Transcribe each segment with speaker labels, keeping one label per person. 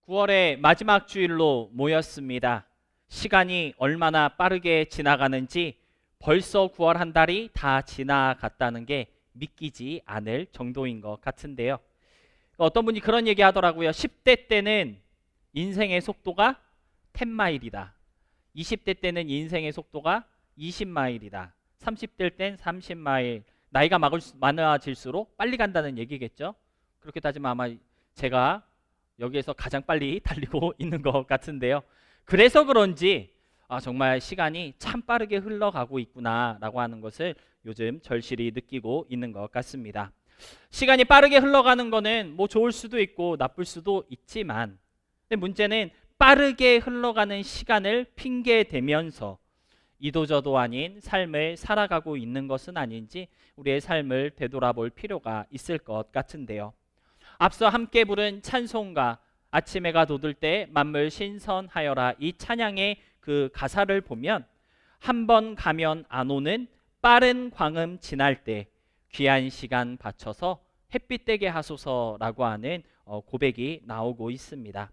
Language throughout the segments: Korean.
Speaker 1: 9월의 마지막 주일로 모였습니다. 시간이 얼마나 빠르게 지나가는지 벌써 9월 한 달이 다 지나갔다는 게 믿기지 않을 정도인 것 같은데요. 어떤 분이 그런 얘기 하더라고요. 10대 때는 인생의 속도가 10마일이다. 20대 때는 인생의 속도가 20마일이다. 30대 땐 30마일. 나이가 많아질수록 빨리 간다는 얘기겠죠. 그렇게 따지면 아마 제가 여기에서 가장 빨리 달리고 있는 것 같은데요. 그래서 그런지 정말 시간이 참 빠르게 흘러가고 있구나 라고 하는 것을 요즘 절실히 느끼고 있는 것 같습니다. 시간이 빠르게 흘러가는 거는 뭐 좋을 수도 있고 나쁠 수도 있지만, 근데 문제는 빠르게 흘러가는 시간을 핑계대면서 이도저도 아닌 삶을 살아가고 있는 것은 아닌지 우리의 삶을 되돌아볼 필요가 있을 것 같은데요. 앞서 함께 부른 찬송가 아침 해가 돋을 때 만물 신선하여라, 이 찬양의 그 가사를 보면 한 번 가면 안 오는 빠른 광음 지날 때 귀한 시간 바쳐서 햇빛 되게 하소서라고 하는 고백이 나오고 있습니다.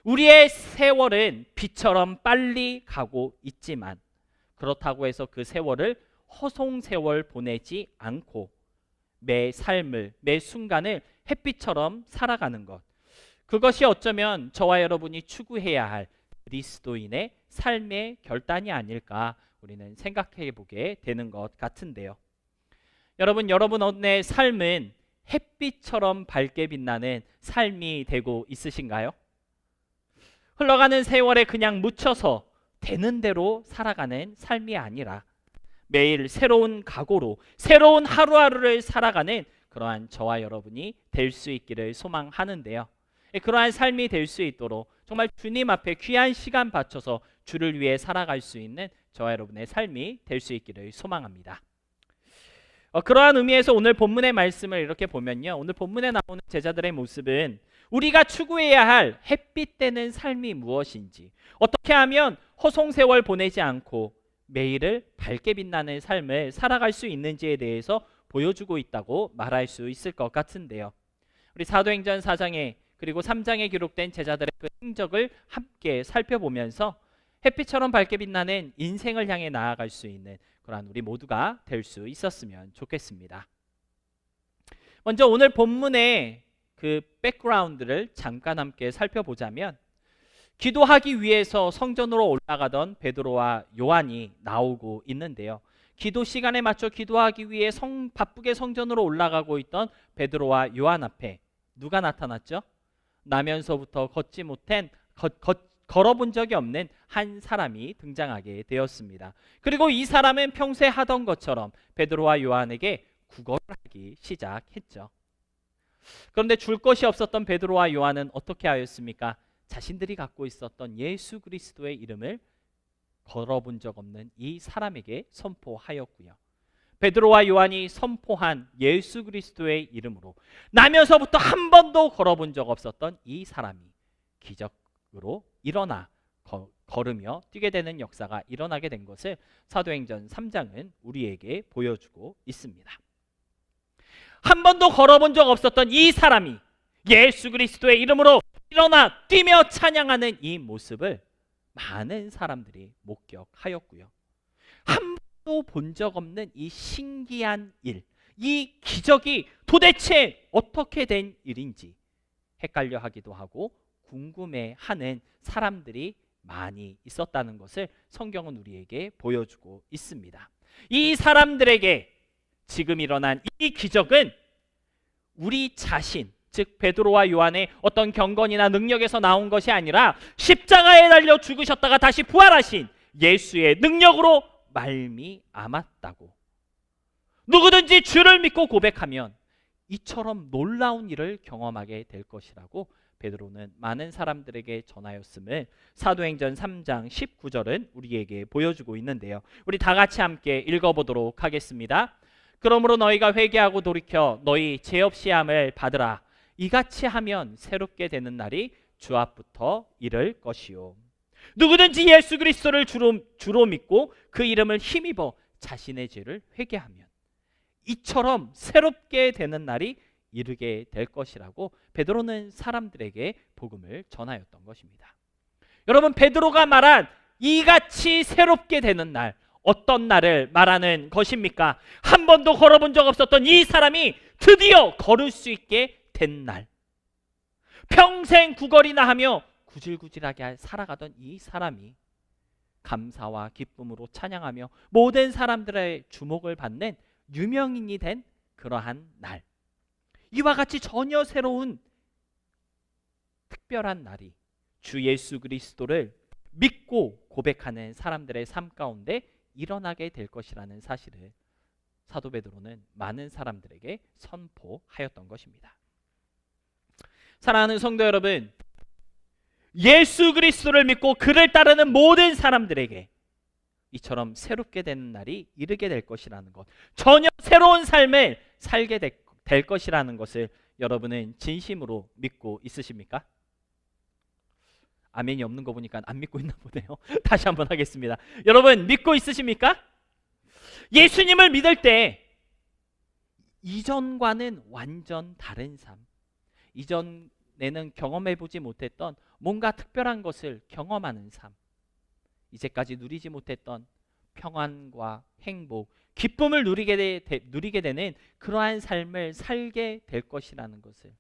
Speaker 1: 우리의 세월은 비처럼 빨리 가고 있지만 그렇다고 해서 그 세월을 허송세월 보내지 않고 매 삶을, 매 순간을 햇빛처럼 살아가는 것, 그것이 어쩌면 저와 여러분이 추구해야 할 그리스도인의 삶의 결단이 아닐까 우리는 생각해 보게 되는 것 같은데요. 여러분의 삶은 햇빛처럼 밝게 빛나는 삶이 되고 있으신가요? 흘러가는 세월에 그냥 묻혀서 되는 대로 살아가는 삶이 아니라 매일 새로운 각오로 새로운 하루하루를 살아가는 그러한 저와 여러분이 될 수 있기를 소망하는데요. 그러한 삶이 될 수 있도록 정말 주님 앞에 귀한 시간 바쳐서 주를 위해 살아갈 수 있는 저와 여러분의 삶이 될 수 있기를 소망합니다. 그러한 의미에서 오늘 본문의 말씀을 이렇게 보면요, 오늘 본문에 나오는 제자들의 모습은 우리가 추구해야 할 햇빛 되는 삶이 무엇인지, 어떻게 하면 허송세월 보내지 않고 매일을 밝게 빛나는 삶을 살아갈 수 있는지에 대해서 보여주고 있다고 말할 수 있을 것 같은데요. 우리 사도행전 4장에 그리고 3장에 기록된 제자들의 그 행적을 함께 살펴보면서 햇빛처럼 밝게 빛나는 인생을 향해 나아갈 수 있는 그러한 우리 모두가 될 수 있었으면 좋겠습니다. 먼저 오늘 본문의 그 백그라운드를 잠깐 함께 살펴보자면, 기도하기 위해서 성전으로 올라가던 베드로와 요한이 나오고 있는데요. 기도 시간에 맞춰 기도하기 위해 바쁘게 성전으로 올라가고 있던 베드로와 요한 앞에 누가 나타났죠? 나면서부터 걸어본 적이 없는 한 사람이 등장하게 되었습니다. 그리고 이 사람은 평소에 하던 것처럼 베드로와 요한에게 구걸을 하기 시작했죠. 그런데 줄 것이 없었던 베드로와 요한은 어떻게 하였습니까? 자신들이 갖고 있었던 예수 그리스도의 이름을 걸어본 적 없는 이 사람에게 선포하였고요. 베드로와 요한이 선포한 예수 그리스도의 이름으로 나면서부터 한 번도 걸어본 적 없었던 이 사람이 기적으로 일어나 걸으며 뛰게 되는 역사가 일어나게 된 것을 사도행전 3장은 우리에게 보여주고 있습니다. 한 번도 걸어본 적 없었던 이 사람이 예수 그리스도의 이름으로 일어나 뛰며 찬양하는 이 모습을 많은 사람들이 목격하였고요. 한 번도 본 적 없는 이 신기한 일, 이 기적이 도대체 어떻게 된 일인지 헷갈려 하기도 하고 궁금해하는 사람들이 많이 있었다는 것을 성경은 우리에게 보여주고 있습니다. 이 사람들에게 지금 일어난 이 기적은 우리 자신, 즉 베드로와 요한의 어떤 경건이나 능력에서 나온 것이 아니라 십자가에 달려 죽으셨다가 다시 부활하신 예수의 능력으로 말미암았다고, 누구든지 주를 믿고 고백하면 이처럼 놀라운 일을 경험하게 될 것이라고 베드로는 많은 사람들에게 전하였음을 사도행전 3장 19절은 우리에게 보여주고 있는데요. 우리 다 같이 함께 읽어보도록 하겠습니다. 그러므로 너희가 회개하고 돌이켜 너희 죄 없이 함을 받으라. 이같이 하면 새롭게 되는 날이 주 앞부터 이를 것이요. 누구든지 예수 그리스도를 주로 믿고 그 이름을 힘입어 자신의 죄를 회개하면 이처럼 새롭게 되는 날이 이르게 될 것이라고 베드로는 사람들에게 복음을 전하였던 것입니다. 여러분, 베드로가 말한 이같이 새롭게 되는 날, 어떤 날을 말하는 것입니까? 한 번도 걸어본 적 없었던 이 사람이 드디어 걸을 수 있게 된 날. 평생 구걸이나 하며 구질구질하게 살아가던 이 사람이 감사와 기쁨으로 찬양하며 모든 사람들의 주목을 받는 유명인이 된 그러한 날. 이와 같이 전혀 새로운 특별한 날이 주 예수 그리스도를 믿고 고백하는 사람들의 삶 가운데 일어나게 될 것이라는 사실을 사도 베드로는 많은 사람들에게 선포하였던 것입니다. 사랑하는 성도 여러분, 예수 그리스도를 믿고 그를 따르는 모든 사람들에게 이처럼 새롭게 되는 날이 이르게 될 것이라는 것, 전혀 새로운 삶을 살게 될 것이라는 것을 여러분은 진심으로 믿고 있으십니까? 아멘이 없는 거 보니까 안 믿고 있나 보네요. 다시 한번 하겠습니다. 여러분, 믿고 있으십니까? 예수님을 믿을 때 이전과는 완전 다른 삶, 이전에는 경험해보지 못했던 뭔가 특별한 것을 경험하는 삶, 이제까지 누리지 못했던 평안과 행복, 기쁨을 누리게 되는 그러한 삶을 살게 될 것이라는 것을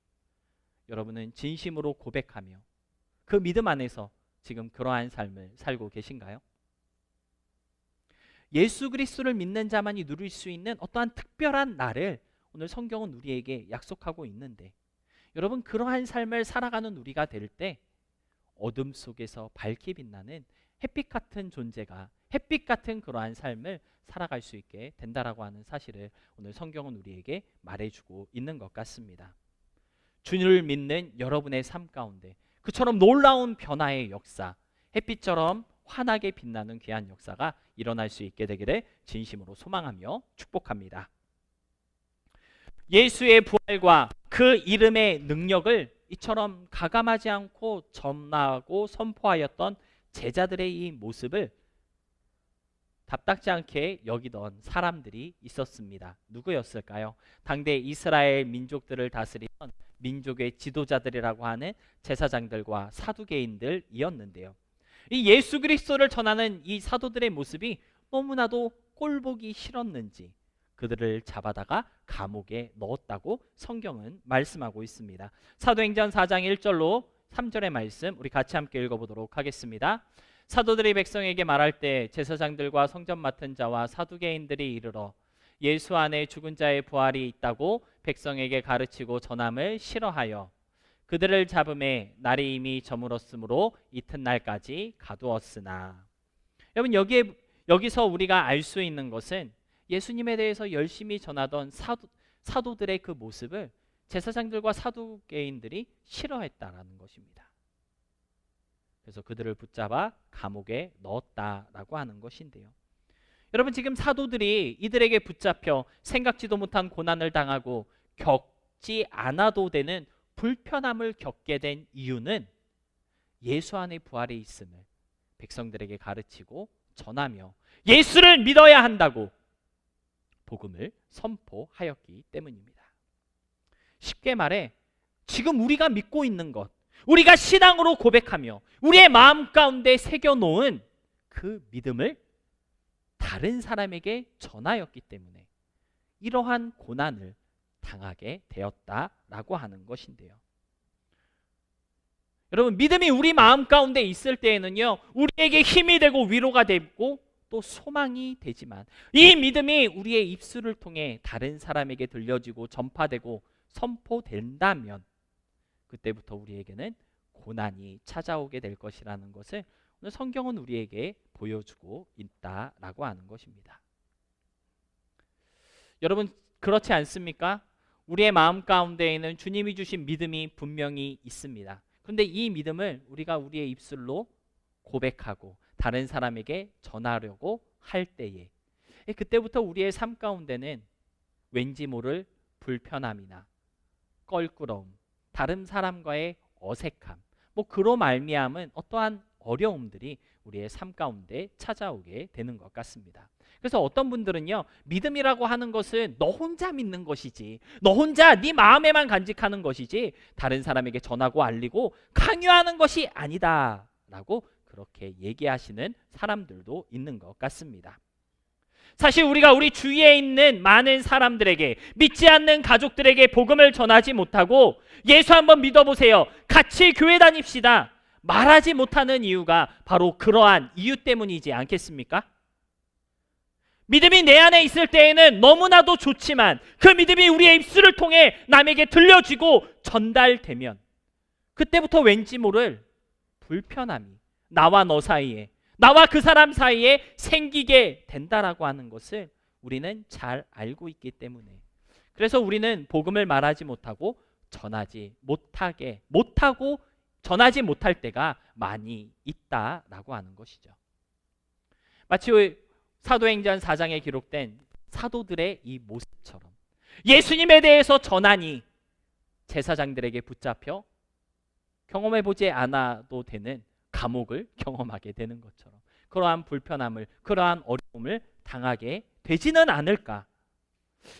Speaker 1: 여러분은 진심으로 고백하며 그 믿음 안에서 지금 그러한 삶을 살고 계신가요? 예수 그리스도를 믿는 자만이 누릴 수 있는 어떠한 특별한 날을 오늘 성경은 우리에게 약속하고 있는데, 여러분, 그러한 삶을 살아가는 우리가 될 때 어둠 속에서 밝게 빛나는 햇빛 같은 존재가, 햇빛 같은 그러한 삶을 살아갈 수 있게 된다라고 하는 사실을 오늘 성경은 우리에게 말해주고 있는 것 같습니다. 주님을 믿는 여러분의 삶 가운데 그처럼 놀라운 변화의 역사, 햇빛처럼 환하게 빛나는 귀한 역사가 일어날 수 있게 되기를 진심으로 소망하며 축복합니다. 예수의 부활과 그 이름의 능력을 이처럼 가감하지 않고 전하고 선포하였던 제자들의 이 모습을 답답지 않게 여기던 사람들이 있었습니다. 누구였을까요? 당대 이스라엘 민족들을 다스리던 민족의 지도자들이라고 하는 제사장들과 사두개인들이었는데요. 이 예수 그리스도를 전하는 이 사도들의 모습이 너무나도 꼴보기 싫었는지 그들을 잡아다가 감옥에 넣었다고 성경은 말씀하고 있습니다. 사도행전 4장 1절로 3절의 말씀 우리 같이 함께 읽어보도록 하겠습니다. 사도들이 백성에게 말할 때 제사장들과 성전 맡은 자와 사두개인들이 이르러 예수 안에 죽은 자의 부활이 있다고 백성에게 가르치고 전함을 싫어하여 그들을 잡음에 날이 이미 저물었으므로 이튿날까지 가두었으나. 여러분, 여기서 우리가 알 수 있는 것은 예수님에 대해서 열심히 전하던 사도들의 그 모습을 제사장들과 사두개인들이 싫어했다라는 것입니다. 그래서 그들을 붙잡아 감옥에 넣었다라고 하는 것인데요. 여러분, 지금 사도들이 이들에게 붙잡혀 생각지도 못한 고난을 당하고 겪지 않아도 되는 불편함을 겪게 된 이유는 예수 안에 부활이 있음을 백성들에게 가르치고 전하며 예수를 믿어야 한다고 복음을 선포하였기 때문입니다. 쉽게 말해 지금 우리가 믿고 있는 것, 우리가 신앙으로 고백하며 우리의 마음 가운데 새겨놓은 그 믿음을 다른 사람에게 전하였기 때문에 이러한 고난을 당하게 되었다라고 하는 것인데요. 여러분, 믿음이 우리 마음 가운데 있을 때에는요, 우리에게 힘이 되고 위로가 되고 또 소망이 되지만 이 믿음이 우리의 입술을 통해 다른 사람에게 들려지고 전파되고 선포된다면 그때부터 우리에게는 고난이 찾아오게 될 것이라는 것을 오늘 성경은 우리에게 보여주고 있다라고 하는 것입니다. 여러분, 그렇지 않습니까? 우리의 마음 가운데에는 주님이 주신 믿음이 분명히 있습니다. 그런데 이 믿음을 우리가 우리의 입술로 고백하고 다른 사람에게 전하려고 할 때에 그때부터 우리의 삶 가운데는 왠지 모를 불편함이나 껄끄러움, 다른 사람과의 어색함, 그로 말미암은 어떠한 어려움들이 우리의 삶 가운데 찾아오게 되는 것 같습니다. 그래서 어떤 분들은요, 믿음이라고 하는 것은 너 혼자 믿는 것이지, 너 혼자 네 마음에만 간직하는 것이지 다른 사람에게 전하고 알리고 강요하는 것이 아니다 라고 그렇게 얘기하시는 사람들도 있는 것 같습니다. 사실 우리가 우리 주위에 있는 많은 사람들에게, 믿지 않는 가족들에게 복음을 전하지 못하고 예수 한번 믿어보세요, 같이 교회 다닙시다 말하지 못하는 이유가 바로 그러한 이유 때문이지 않겠습니까? 믿음이 내 안에 있을 때에는 너무나도 좋지만 그 믿음이 우리의 입술을 통해 남에게 들려지고 전달되면 그때부터 왠지 모를 불편함이 나와 너 사이에, 나와 그 사람 사이에 생기게 된다라고 하는 것을 우리는 잘 알고 있기 때문에, 그래서 우리는 복음을 말하지 못하고 전하지 못할 때가 많이 있다라고 하는 것이죠. 마치 사도행전 4장에 기록된 사도들의 이 모습처럼 예수님에 대해서 전하니 제사장들에게 붙잡혀 경험해보지 않아도 되는 감옥을 경험하게 되는 것처럼 그러한 불편함을, 그러한 어려움을 당하게 되지는 않을까.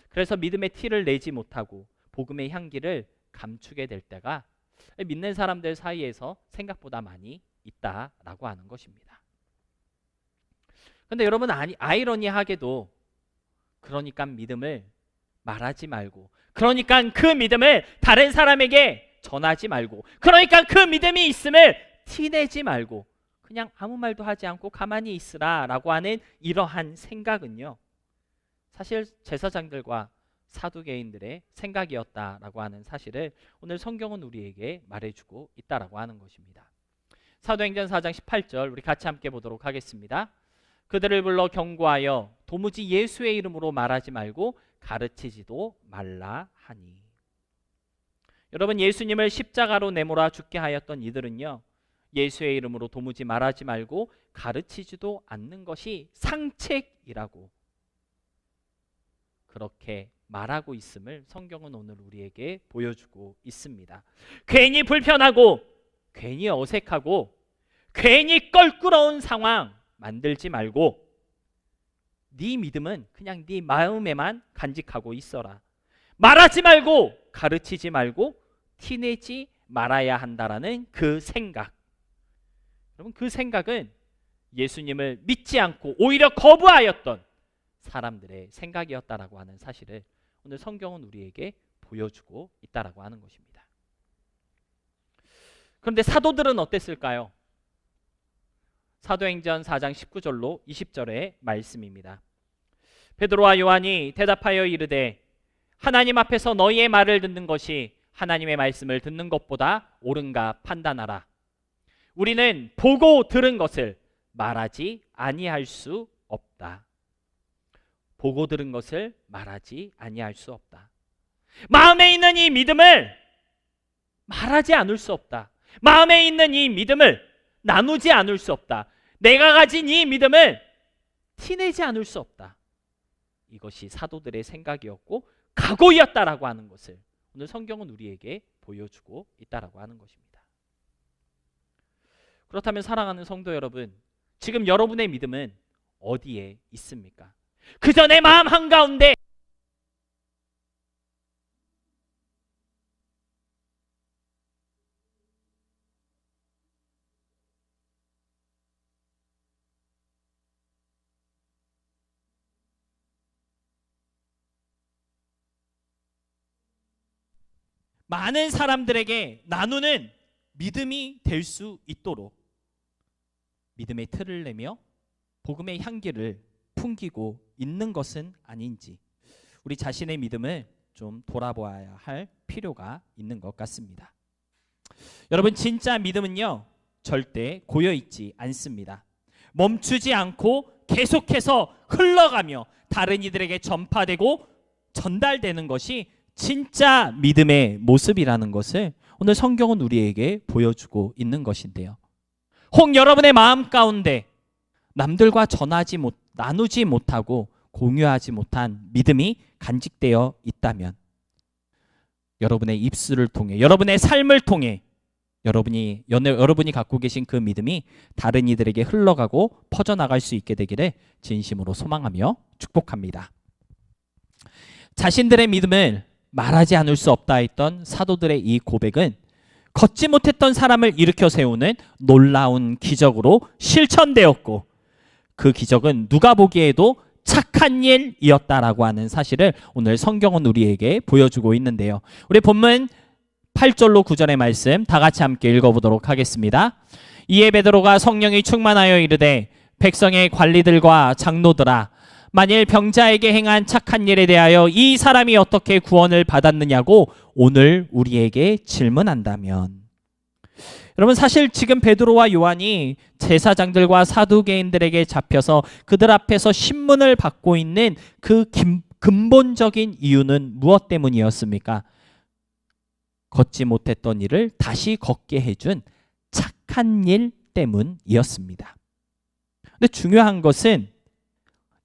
Speaker 1: 그래서 믿음의 티를 내지 못하고 복음의 향기를 감추게 될 때가 믿는 사람들 사이에서 생각보다 많이 있다라고 하는 것입니다. 근데 여러분, 아이러니하게도 그러니까 믿음을 말하지 말고, 그러니까 그 믿음을 다른 사람에게 전하지 말고, 그러니까 그 믿음이 있음을 티내지 말고 그냥 아무 말도 하지 않고 가만히 있으라 라고 하는 이러한 생각은요, 사실 제사장들과 사두개인들의 생각이었다라고 하는 사실을 오늘 성경은 우리에게 말해주고 있다라고 하는 것입니다. 사도행전 4장 18절 우리 같이 함께 보도록 하겠습니다. 그들을 불러 경고하여 도무지 예수의 이름으로 말하지 말고 가르치지도 말라 하니. 여러분, 예수님을 십자가로 내몰아 죽게 하였던 이들은요, 예수의 이름으로 도무지 말하지 말고 가르치지도 않는 것이 상책이라고 그렇게 말하고 있음을 성경은 오늘 우리에게 보여주고 있습니다. 괜히 불편하고 괜히 어색하고 괜히 껄끄러운 상황 만들지 말고 네 믿음은 그냥 네 마음에만 간직하고 있어라. 말하지 말고 가르치지 말고 티내지 말아야 한다라는 그 생각. 여러분, 그 생각은 예수님을 믿지 않고 오히려 거부하였던 사람들의 생각이었다라고 하는 사실을 오늘 성경은 우리에게 보여주고 있다라고 하는 것입니다. 그런데 사도들은 어땠을까요? 사도행전 4장 19절로 20절의 말씀입니다. 베드로와 요한이 대답하여 이르되 하나님 앞에서 너희의 말을 듣는 것이 하나님의 말씀을 듣는 것보다 옳은가 판단하라. 우리는 보고 들은 것을 말하지 아니할 수 없다. 보고 들은 것을 말하지 아니할 수 없다. 마음에 있는 이 믿음을 말하지 않을 수 없다. 마음에 있는 이 믿음을 나누지 않을 수 없다. 내가 가진 이 믿음을 티내지 않을 수 없다. 이것이 사도들의 생각이었고 각오였다라고 하는 것을 오늘 성경은 우리에게 보여주고 있다라고 하는 것입니다. 그렇다면 사랑하는 성도 여러분, 지금 여러분의 믿음은 어디에 있습니까? 그저 내 마음 한가운데 많은 사람들에게 나누는 믿음이 될 수 있도록 믿음의 틀을 내며 복음의 향기를 풍기고 있는 것은 아닌지 우리 자신의 믿음을 좀 돌아보아야 할 필요가 있는 것 같습니다. 여러분, 진짜 믿음은요 절대 고여있지 않습니다. 멈추지 않고 계속해서 흘러가며 다른 이들에게 전파되고 전달되는 것이 진짜 믿음의 모습이라는 것을 오늘 성경은 우리에게 보여주고 있는 것인데요, 혹 여러분의 마음 가운데 남들과 나누지 못하고 공유하지 못한 믿음이 간직되어 있다면 여러분의 입술을 통해, 여러분의 삶을 통해 여러분이 갖고 계신 그 믿음이 다른 이들에게 흘러가고 퍼져나갈 수 있게 되기를 진심으로 소망하며 축복합니다. 자신들의 믿음을 말하지 않을 수 없다 했던 사도들의 이 고백은 걷지 못했던 사람을 일으켜 세우는 놀라운 기적으로 실천되었고, 그 기적은 누가 보기에도 착한 일이었다라고 하는 사실을 오늘 성경은 우리에게 보여주고 있는데요. 우리 본문 8절로 9절의 말씀 다 같이 함께 읽어보도록 하겠습니다. 이에 베드로가 성령이 충만하여 이르되, 백성의 관리들과 장로들아, 만일 병자에게 행한 착한 일에 대하여 이 사람이 어떻게 구원을 받았느냐고 오늘 우리에게 질문한다면. 여러분, 사실 지금 베드로와 요한이 제사장들과 사두개인들에게 잡혀서 그들 앞에서 신문을 받고 있는 그 근본적인 이유는 무엇 때문이었습니까? 걷지 못했던 일을 다시 걷게 해준 착한 일 때문이었습니다. 근데 중요한 것은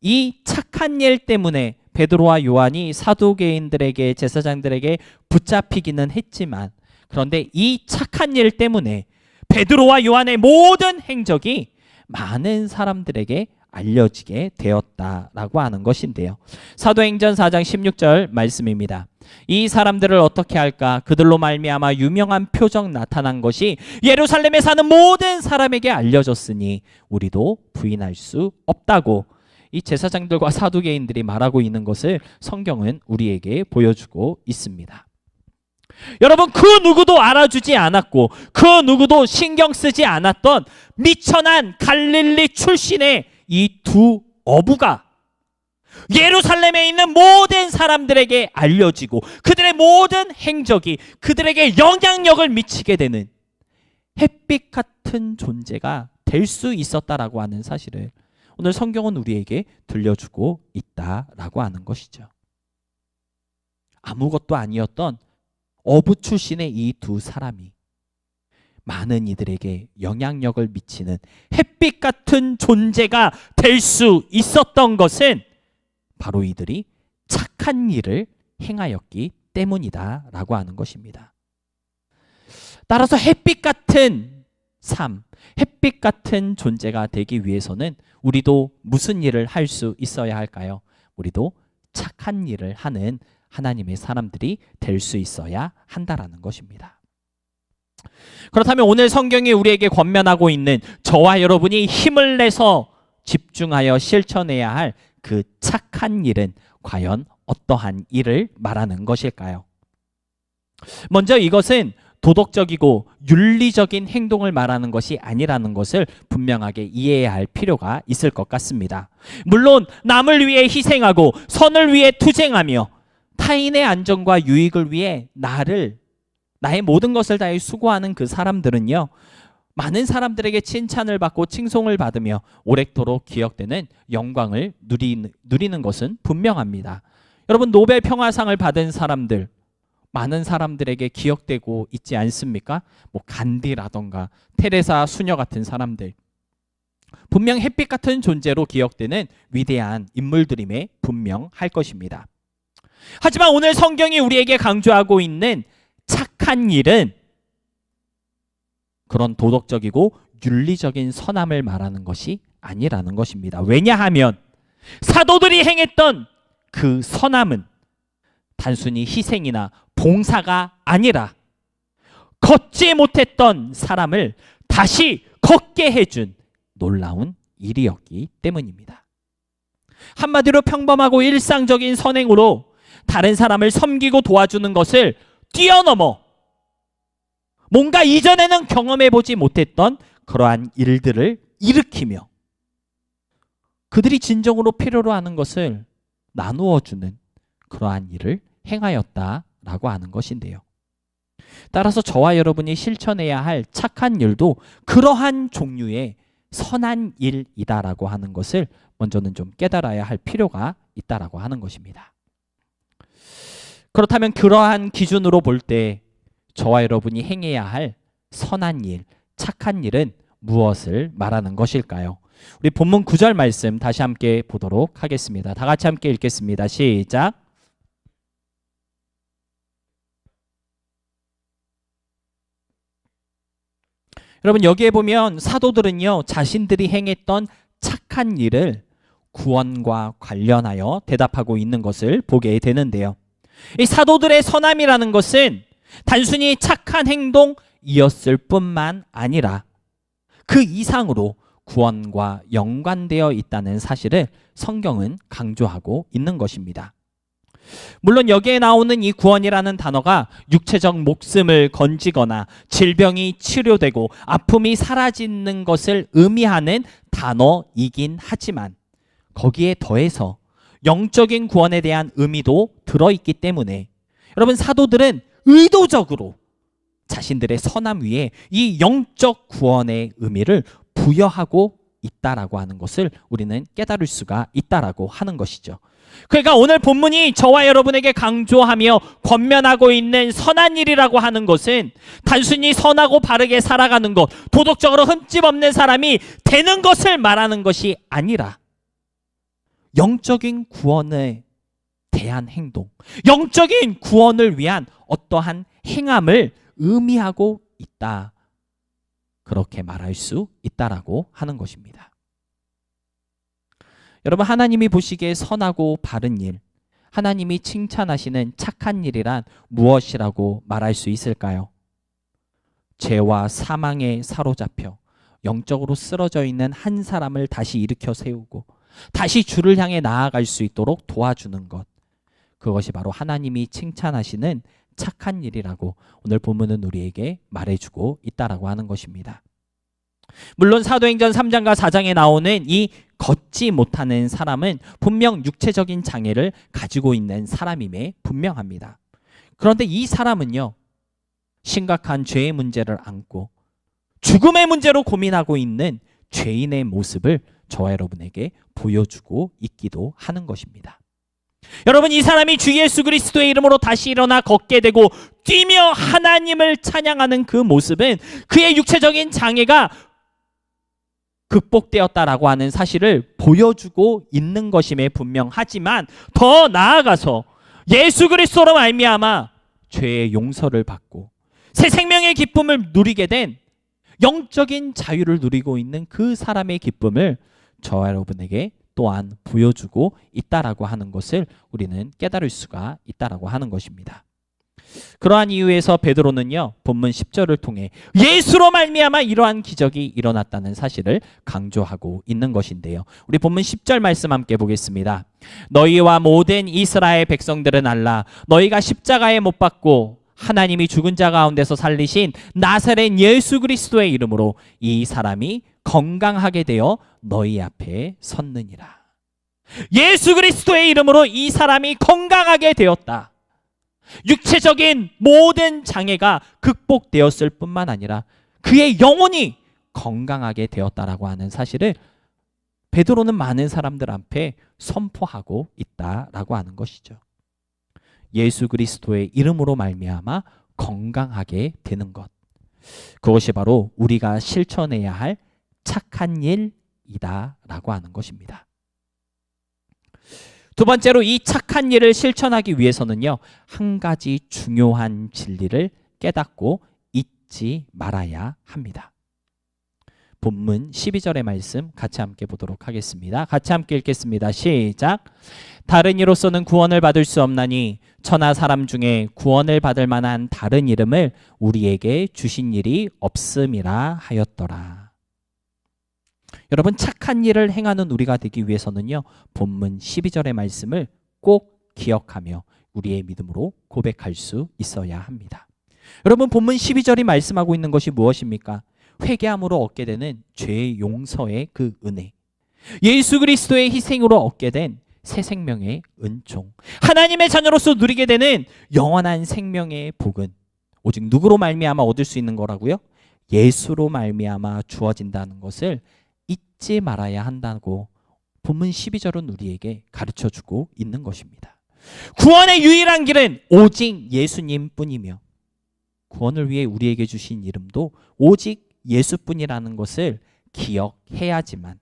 Speaker 1: 이 착한 일 때문에 베드로와 요한이 사두개인들에게, 제사장들에게 붙잡히기는 했지만, 그런데 이 착한 일 때문에 베드로와 요한의 모든 행적이 많은 사람들에게 알려지게 되었다라고 하는 것인데요. 사도행전 4장 16절 말씀입니다. 이 사람들을 어떻게 할까? 그들로 말미암아 유명한 표적 나타난 것이 예루살렘에 사는 모든 사람에게 알려졌으니 우리도 부인할 수 없다고, 이 제사장들과 사두개인들이 말하고 있는 것을 성경은 우리에게 보여주고 있습니다. 여러분, 그 누구도 알아주지 않았고 그 누구도 신경 쓰지 않았던 미천한 갈릴리 출신의 이 두 어부가 예루살렘에 있는 모든 사람들에게 알려지고 그들의 모든 행적이 그들에게 영향력을 미치게 되는 햇빛 같은 존재가 될 수 있었다라고 하는 사실을 오늘 성경은 우리에게 들려주고 있다라고 하는 것이죠. 아무것도 아니었던 어부 출신의 이 두 사람이 많은 이들에게 영향력을 미치는 햇빛 같은 존재가 될 수 있었던 것은 바로 이들이 착한 일을 행하였기 때문이다라고 하는 것입니다. 따라서 햇빛 같은 삶, 햇빛 같은 존재가 되기 위해서는 우리도 무슨 일을 할 수 있어야 할까요? 우리도 착한 일을 하는 하나님의 사람들이 될 수 있어야 한다라는 것입니다. 그렇다면 오늘 성경이 우리에게 권면하고 있는 저와 여러분이 힘을 내서 집중하여 실천해야 할 그 착한 일은 과연 어떠한 일을 말하는 것일까요? 먼저 이것은 도덕적이고 윤리적인 행동을 말하는 것이 아니라는 것을 분명하게 이해해야 할 필요가 있을 것 같습니다. 물론 남을 위해 희생하고 선을 위해 투쟁하며 타인의 안전과 유익을 위해 나의 모든 것을 다해 수고하는 그 사람들은요, 많은 사람들에게 칭찬을 받고 칭송을 받으며 오래도록 기억되는 영광을 누리는 것은 분명합니다. 여러분, 노벨 평화상을 받은 사람들 많은 사람들에게 기억되고 있지 않습니까? 간디라던가 테레사 수녀 같은 사람들, 분명 햇빛 같은 존재로 기억되는 위대한 인물들임에 분명할 것입니다. 하지만 오늘 성경이 우리에게 강조하고 있는 착한 일은 그런 도덕적이고 윤리적인 선함을 말하는 것이 아니라는 것입니다. 왜냐하면 사도들이 행했던 그 선함은 단순히 희생이나 봉사가 아니라 걷지 못했던 사람을 다시 걷게 해준 놀라운 일이었기 때문입니다. 한마디로 평범하고 일상적인 선행으로 다른 사람을 섬기고 도와주는 것을 뛰어넘어 뭔가 이전에는 경험해보지 못했던 그러한 일들을 일으키며 그들이 진정으로 필요로 하는 것을 나누어주는 그러한 일을 행하였다라고 하는 것인데요. 따라서 저와 여러분이 실천해야 할 착한 일도 그러한 종류의 선한 일이다라고 하는 것을 먼저는 좀 깨달아야 할 필요가 있다라고 하는 것입니다. 그렇다면 그러한 기준으로 볼 때 저와 여러분이 행해야 할 선한 일, 착한 일은 무엇을 말하는 것일까요? 우리 본문 9절 말씀 다시 함께 보도록 하겠습니다. 다 같이 함께 읽겠습니다. 시작. 여러분 여기에 보면 사도들은요 자신들이 행했던 착한 일을 구원과 관련하여 대답하고 있는 것을 보게 되는데요. 이 사도들의 선함이라는 것은 단순히 착한 행동이었을 뿐만 아니라 그 이상으로 구원과 연관되어 있다는 사실을 성경은 강조하고 있는 것입니다. 물론 여기에 나오는 이 구원이라는 단어가 육체적 목숨을 건지거나 질병이 치료되고 아픔이 사라지는 것을 의미하는 단어이긴 하지만 거기에 더해서 영적인 구원에 대한 의미도 들어있기 때문에 여러분 사도들은 의도적으로 자신들의 선함 위에 이 영적 구원의 의미를 부여하고 있다라고 하는 것을 우리는 깨달을 수가 있다라고 하는 것이죠. 그러니까 오늘 본문이 저와 여러분에게 강조하며 권면하고 있는 선한 일이라고 하는 것은 단순히 선하고 바르게 살아가는 것, 도덕적으로 흠집 없는 사람이 되는 것을 말하는 것이 아니라 영적인 구원에 대한 행동, 영적인 구원을 위한 어떠한 행함을 의미하고 있다. 그렇게 말할 수 있다라고 하는 것입니다. 여러분 하나님이 보시기에 선하고 바른 일, 하나님이 칭찬하시는 착한 일이란 무엇이라고 말할 수 있을까요? 죄와 사망에 사로잡혀 영적으로 쓰러져 있는 한 사람을 다시 일으켜 세우고 다시 주를 향해 나아갈 수 있도록 도와주는 것, 그것이 바로 하나님이 칭찬하시는 착한 일이라고 오늘 본문은 우리에게 말해주고 있다라고 하는 것입니다. 물론 사도행전 3장과 4장에 나오는 이 걷지 못하는 사람은 분명 육체적인 장애를 가지고 있는 사람임에 분명합니다. 그런데 이 사람은요 심각한 죄의 문제를 안고 죽음의 문제로 고민하고 있는 죄인의 모습을 저와 여러분에게 보여주고 있기도 하는 것입니다. 여러분 이 사람이 주 예수 그리스도의 이름으로 다시 일어나 걷게 되고 뛰며 하나님을 찬양하는 그 모습은 그의 육체적인 장애가 극복되었다라고 하는 사실을 보여주고 있는 것임에 분명하지만 더 나아가서 예수 그리스도로 말미암아 죄의 용서를 받고 새 생명의 기쁨을 누리게 된 영적인 자유를 누리고 있는 그 사람의 기쁨을 저와 여러분에게 또한 보여주고 있다라고 하는 것을 우리는 깨달을 수가 있다라고 하는 것입니다. 그러한 이유에서 베드로는요 본문 10절을 통해 예수로 말미암아 이러한 기적이 일어났다는 사실을 강조하고 있는 것인데요. 우리 본문 10절 말씀 함께 보겠습니다. 너희와 모든 이스라엘 백성들은 알라. 너희가 십자가에 못 박고 하나님이 죽은 자 가운데서 살리신 나사렛 예수 그리스도의 이름으로 이 사람이 건강하게 되어 너희 앞에 섰느니라. 예수 그리스도의 이름으로 이 사람이 건강하게 되었다. 육체적인 모든 장애가 극복되었을 뿐만 아니라 그의 영혼이 건강하게 되었다라고 하는 사실을 베드로는 많은 사람들 앞에 선포하고 있다라고 하는 것이죠. 예수 그리스도의 이름으로 말미암아 건강하게 되는 것, 그것이 바로 우리가 실천해야 할 착한 일이다라고 하는 것입니다. 두 번째로 이 착한 일을 실천하기 위해서는요 한 가지 중요한 진리를 깨닫고 잊지 말아야 합니다. 본문 12절의 말씀 같이 함께 보도록 하겠습니다. 같이 함께 읽겠습니다. 시작. 다른 이로서는 구원을 받을 수 없나니 천하 사람 중에 구원을 받을 만한 다른 이름을 우리에게 주신 일이 없음이라 하였더라. 여러분 착한 일을 행하는 우리가 되기 위해서는요 본문 12절의 말씀을 꼭 기억하며 우리의 믿음으로 고백할 수 있어야 합니다. 여러분 본문 12절이 말씀하고 있는 것이 무엇입니까? 회개함으로 얻게 되는 죄의 용서의 그 은혜, 예수 그리스도의 희생으로 얻게 된 새 생명의 은총, 하나님의 자녀로서 누리게 되는 영원한 생명의 복은 오직 누구로 말미암아 얻을 수 있는 거라고요? 예수로 말미암아 주어진다는 것을 잊지 말아야 한다고 본문 12절은 우리에게 가르쳐주고 있는 것입니다. 구원의 유일한 길은 오직 예수님 뿐이며 구원을 위해 우리에게 주신 이름도 오직 예수뿐이라는 것을 기억해야지만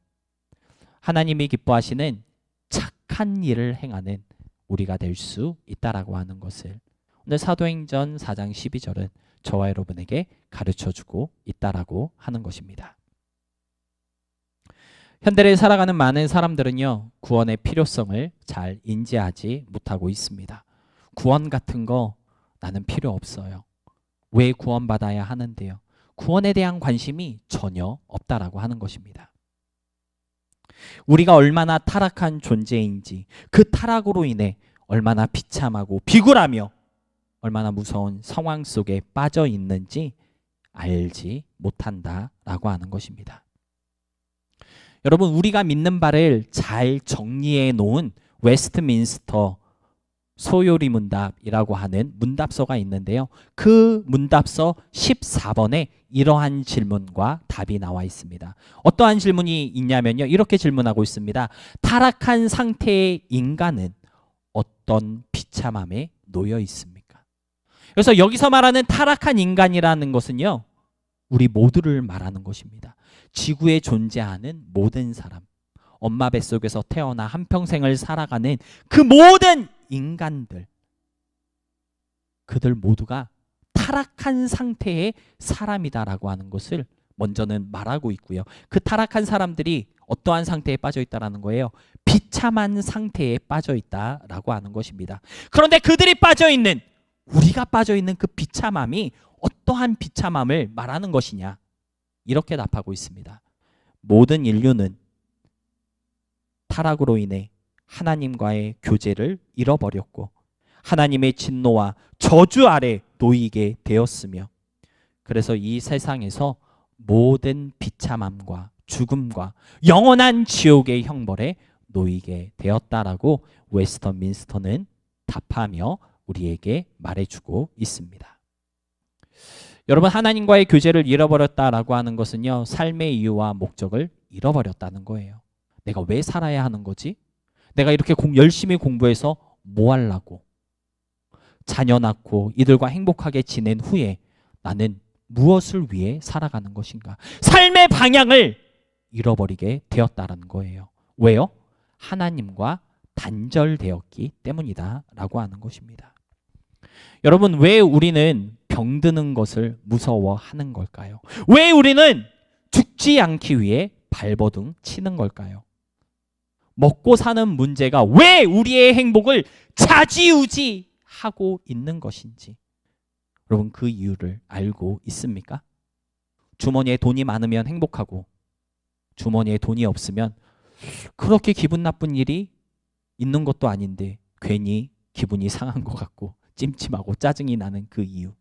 Speaker 1: 하나님이 기뻐하시는 착한 일을 행하는 우리가 될 수 있다라고 하는 것을 오늘 사도행전 4장 12절은 저와 여러분에게 가르쳐주고 있다라고 하는 것입니다. 현대를 살아가는 많은 사람들은요, 구원의 필요성을 잘 인지하지 못하고 있습니다. 구원 같은 거 나는 필요 없어요. 왜 구원받아야 하는데요? 구원에 대한 관심이 전혀 없다라고 하는 것입니다. 우리가 얼마나 타락한 존재인지, 그 타락으로 인해 얼마나 비참하고 비굴하며 얼마나 무서운 상황 속에 빠져 있는지 알지 못한다라고 하는 것입니다. 여러분, 우리가 믿는 바를 잘 정리해 놓은 웨스트민스터 소요리 문답이라고 하는 문답서가 있는데요. 그 문답서 14번에 이러한 질문과 답이 나와 있습니다. 어떠한 질문이 있냐면요, 이렇게 질문하고 있습니다. 타락한 상태의 인간은 어떤 비참함에 놓여 있습니까? 그래서 여기서 말하는 타락한 인간이라는 것은요, 우리 모두를 말하는 것입니다. 지구에 존재하는 모든 사람, 엄마 뱃속에서 태어나 한평생을 살아가는 그 모든 인간들, 그들 모두가 타락한 상태의 사람이다라고 하는 것을 먼저는 말하고 있고요. 그 타락한 사람들이 어떠한 상태에 빠져 있다라는 거예요? 비참한 상태에 빠져 있다라고 하는 것입니다. 그런데 그들이 빠져 있는, 우리가 빠져 있는 그 비참함이 어떠한 비참함을 말하는 것이냐? 이렇게 답하고 있습니다. 모든 인류는 타락으로 인해 하나님과의 교제를 잃어버렸고 하나님의 진노와 저주 아래 놓이게 되었으며, 그래서 이 세상에서 모든 비참함과 죽음과 영원한 지옥의 형벌에 놓이게 되었다라고 웨스터민스터는 답하며 우리에게 말해주고 있습니다. 여러분, 하나님과의 교제를 잃어버렸다라고 하는 것은요, 삶의 이유와 목적을 잃어버렸다는 거예요. 내가 왜 살아야 하는 거지? 내가 이렇게 열심히 공부해서 뭐 하려고? 자녀 낳고 이들과 행복하게 지낸 후에 나는 무엇을 위해 살아가는 것인가? 삶의 방향을 잃어버리게 되었다는 거예요. 왜요? 하나님과 단절되었기 때문이다 라고 하는 것입니다. 여러분, 왜 우리는 병드는 것을 무서워하는 걸까요? 왜 우리는 죽지 않기 위해 발버둥 치는 걸까요? 먹고 사는 문제가 왜 우리의 행복을 좌지우지하고 있는 것인지, 여러분, 그 이유를 알고 있습니까? 주머니에 돈이 많으면 행복하고 주머니에 돈이 없으면 그렇게 기분 나쁜 일이 있는 것도 아닌데 괜히 기분이 상한 것 같고 찜찜하고 짜증이 나는 그 이유,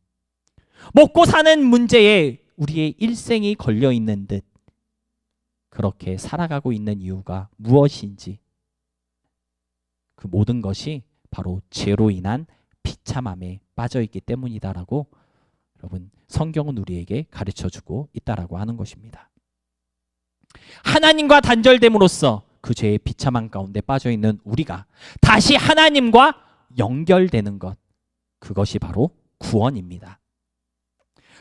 Speaker 1: 먹고 사는 문제에 우리의 일생이 걸려 있는 듯 그렇게 살아가고 있는 이유가 무엇인지, 그 모든 것이 바로 죄로 인한 비참함에 빠져 있기 때문이다라고 여러분, 성경은 우리에게 가르쳐주고 있다라고 하는 것입니다. 하나님과 단절됨으로써 그 죄의 비참함 가운데 빠져 있는 우리가 다시 하나님과 연결되는 것, 그것이 바로 구원입니다.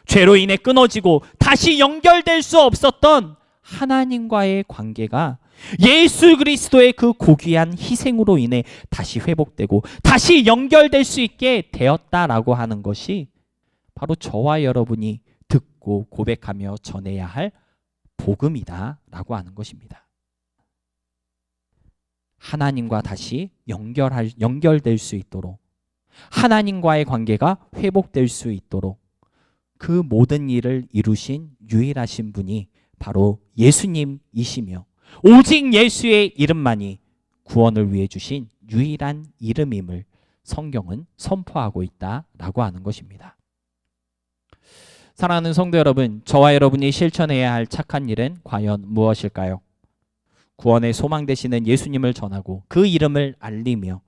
Speaker 1: 죄로 인해 끊어지고 다시 연결될 수 없었던 하나님과의 관계가 예수 그리스도의 그 고귀한 희생으로 인해 다시 회복되고 다시 연결될 수 있게 되었다라고 하는 것이 바로 저와 여러분이 듣고 고백하며 전해야 할 복음이다라고 하는 것입니다. 하나님과 다시 연결될 수 있도록, 하나님과의 관계가 회복될 수 있도록 그 모든 일을 이루신 유일하신 분이 바로 예수님이시며, 오직 예수의 이름만이 구원을 위해 주신 유일한 이름임을 성경은 선포하고 있다라고 하는 것입니다. 사랑하는 성도 여러분, 저와 여러분이 실천해야 할 착한 일은 과연 무엇일까요? 구원의 소망 되시는 예수님을 전하고 그 이름을 알리며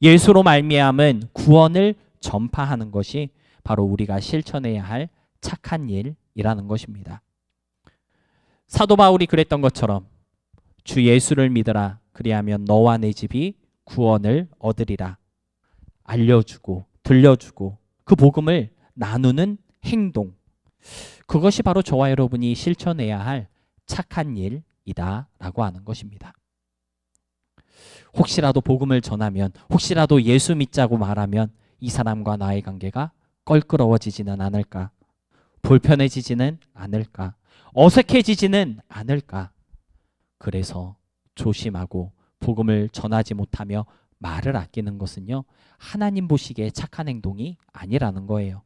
Speaker 1: 예수로 말미암은 구원을 전파하는 것이 바로 우리가 실천해야 할 착한 일이라는 것입니다. 사도 바울이 그랬던 것처럼 주 예수를 믿으라, 그리하면 너와 내 집이 구원을 얻으리라. 알려주고 들려주고 그 복음을 나누는 행동, 그것이 바로 저와 여러분이 실천해야 할 착한 일이다라고 하는 것입니다. 혹시라도 복음을 전하면, 혹시라도 예수 믿자고 말하면 이 사람과 나의 관계가 껄끄러워지지는 않을까? 불편해지지는 않을까? 어색해지지는 않을까? 그래서 조심하고 복음을 전하지 못하며 말을 아끼는 것은요, 하나님 보시기에 착한 행동이 아니라는 거예요.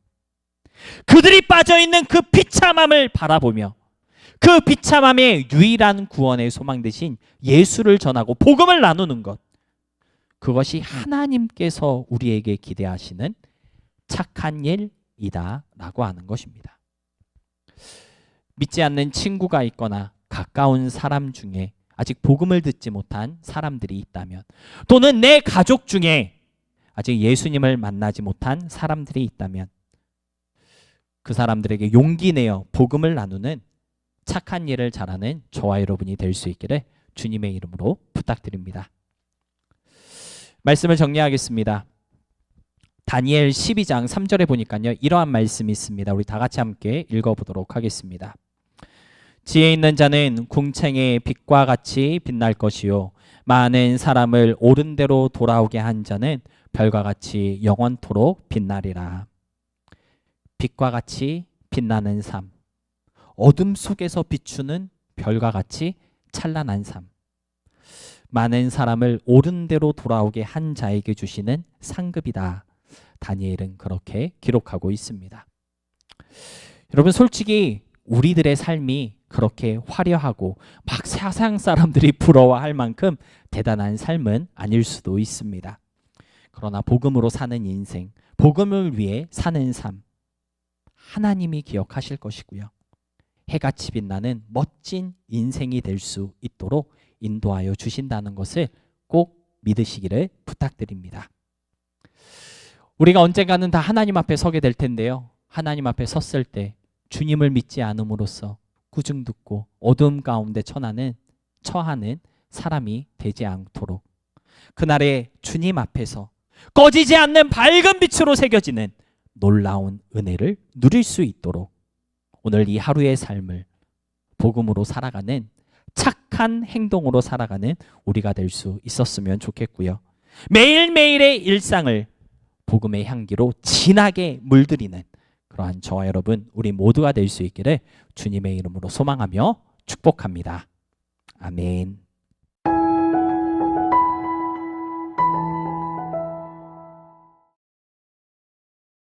Speaker 1: 그들이 빠져있는 그 비참함을 바라보며 그 비참함의 유일한 구원의 소망 되신 예수를 전하고 복음을 나누는 것, 그것이 하나님께서 우리에게 기대하시는 착한 일이다 라고 하는 것입니다. 믿지 않는 친구가 있거나 가까운 사람 중에 아직 복음을 듣지 못한 사람들이 있다면, 또는 내 가족 중에 아직 예수님을 만나지 못한 사람들이 있다면, 그 사람들에게 용기 내어 복음을 나누는 착한 일을 잘하는 저와 여러분이 될 수 있기를 주님의 이름으로 부탁드립니다. 말씀을 정리하겠습니다. 다니엘 12장 3절에 보니까요, 이러한 말씀이 있습니다. 우리 다 같이 함께 읽어보도록 하겠습니다. 지혜 있는 자는 궁창의 빛과 같이 빛날 것이요, 많은 사람을 옳은 대로 돌아오게 한 자는 별과 같이 영원토록 빛나리라. 빛과 같이 빛나는 삶, 어둠 속에서 비추는 별과 같이 찬란한 삶, 많은 사람을 옳은 대로 돌아오게 한 자에게 주시는 상급이다. 다니엘은 그렇게 기록하고 있습니다. 여러분, 솔직히 우리들의 삶이 그렇게 화려하고 막 세상 사람들이 부러워할 만큼 대단한 삶은 아닐 수도 있습니다. 그러나 복음으로 사는 인생, 복음을 위해 사는 삶, 하나님이 기억하실 것이고요, 해같이 빛나는 멋진 인생이 될 수 있도록 인도하여 주신다는 것을 꼭 믿으시기를 부탁드립니다. 우리가 언젠가는 다 하나님 앞에 서게 될 텐데요, 하나님 앞에 섰을 때 주님을 믿지 않음으로써 꾸중 듣고 어둠 가운데 처하는 사람이 되지 않도록, 그날의 주님 앞에서 꺼지지 않는 밝은 빛으로 새겨지는 놀라운 은혜를 누릴 수 있도록 오늘 이 하루의 삶을 복음으로 살아가는 착한 행동으로 살아가는 우리가 될 수 있었으면 좋겠고요, 매일매일의 일상을 복음의 향기로 진하게 물들이는 그러한 저와 여러분, 우리 모두가 될 수 있기를 주님의 이름으로 소망하며 축복합니다. 아멘.